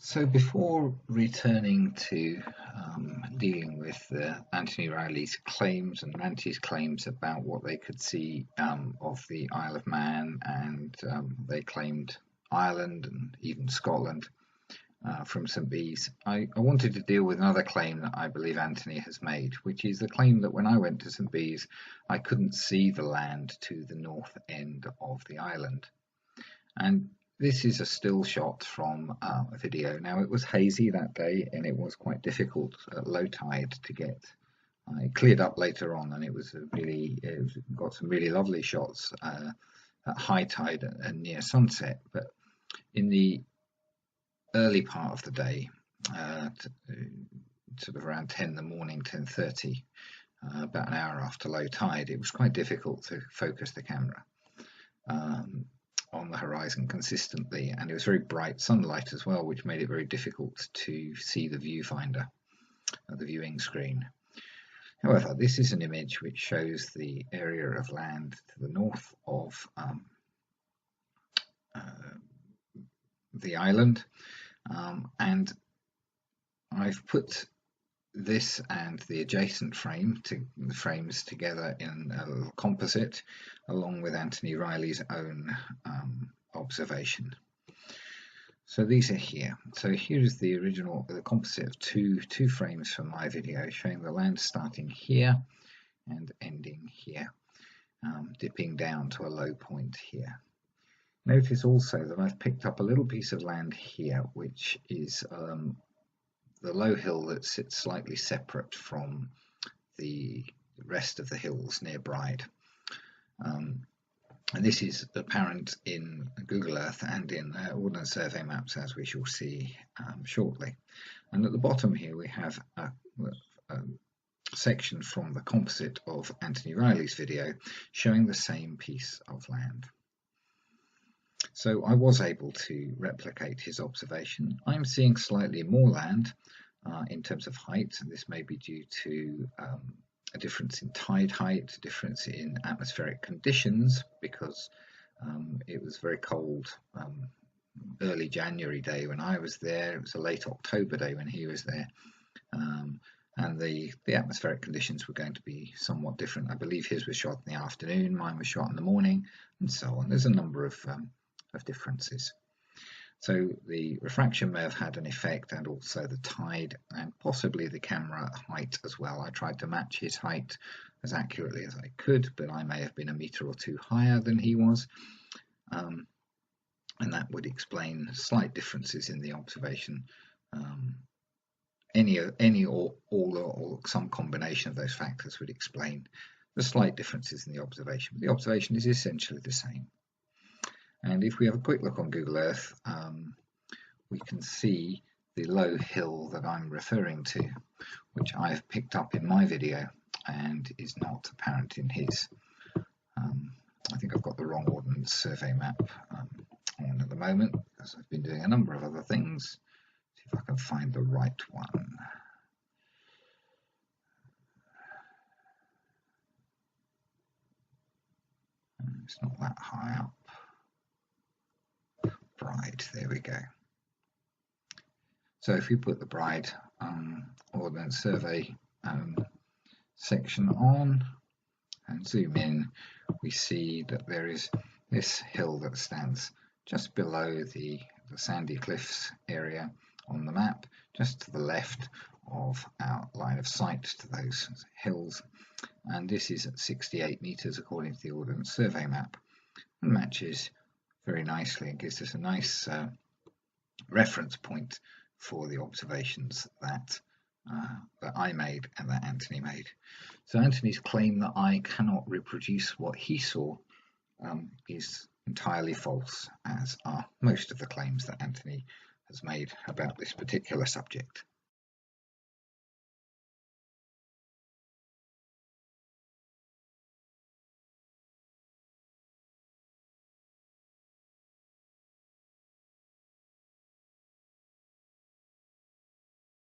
So before returning to dealing with Anthony Riley's claims and Ranty's claims about what they could see of the Isle of Man, and they claimed Ireland and even Scotland from St Bees, I wanted to deal with another claim that I believe Anthony has made, which is the claim that when I went to St Bees I couldn't see the land to the north end of the island. And this is a still shot from a video. Now, it was hazy that day and it was quite difficult at low tide to get. It cleared up later on and it got some really lovely shots at high tide and near sunset. But in the early part of the day, sort of around 10 in the morning, 10:30, about an hour after low tide, it was quite difficult to focus the camera on the horizon consistently, and it was very bright sunlight as well, which made it very difficult to see the viewfinder at the viewing screen. However, this is an image which shows the area of land to the north of the island, and I've put this and the adjacent frames together in a little composite, along with Anthony Riley's own observation. So these are here. So here is the composite of two frames from my video, showing the land starting here and ending here, dipping down to a low point here. Notice also that I've picked up a little piece of land here, which is the low hill that sits slightly separate from the rest of the hills near Bride. And this is apparent in Google Earth and in Ordnance Survey maps, as we shall see shortly. And at the bottom here we have a section from the composite of Anthony Riley's video showing the same piece of land. So I was able to replicate his observation. I'm seeing slightly more land in terms of height, and this may be due to a difference in tide height, a difference in atmospheric conditions, because it was very cold early January day when I was there. It was a late October day when he was there, and the atmospheric conditions were going to be somewhat different. I believe his was shot in the afternoon, mine was shot in the morning, and so on. There's a number of differences. So the refraction may have had an effect, and also the tide, and possibly the camera height as well. I tried to match his height as accurately as I could, but I may have been a meter or two higher than he was, and that would explain slight differences in the observation. Any or all or some combination of those factors would explain the slight differences in the observation. But the observation is essentially the same. And if we have a quick look on Google Earth, we can see the low hill that I'm referring to, which I've picked up in my video and is not apparent in his. I think I've got the wrong Ordnance Survey map on at the moment, because I've been doing a number of other things. See if I can find the right one. It's not that high up. Bride, there we go. So if we put the Bride Ordnance Survey section on and zoom in, we see that there is this hill that stands just below the sandy cliffs area on the map, just to the left of our line of sight to those hills, and this is at 68 meters according to the Ordnance Survey map, and matches very nicely and gives us a nice reference point for the observations that I made and that Anthony made. So Anthony's claim that I cannot reproduce what he saw is entirely false, as are most of the claims that Anthony has made about this particular subject.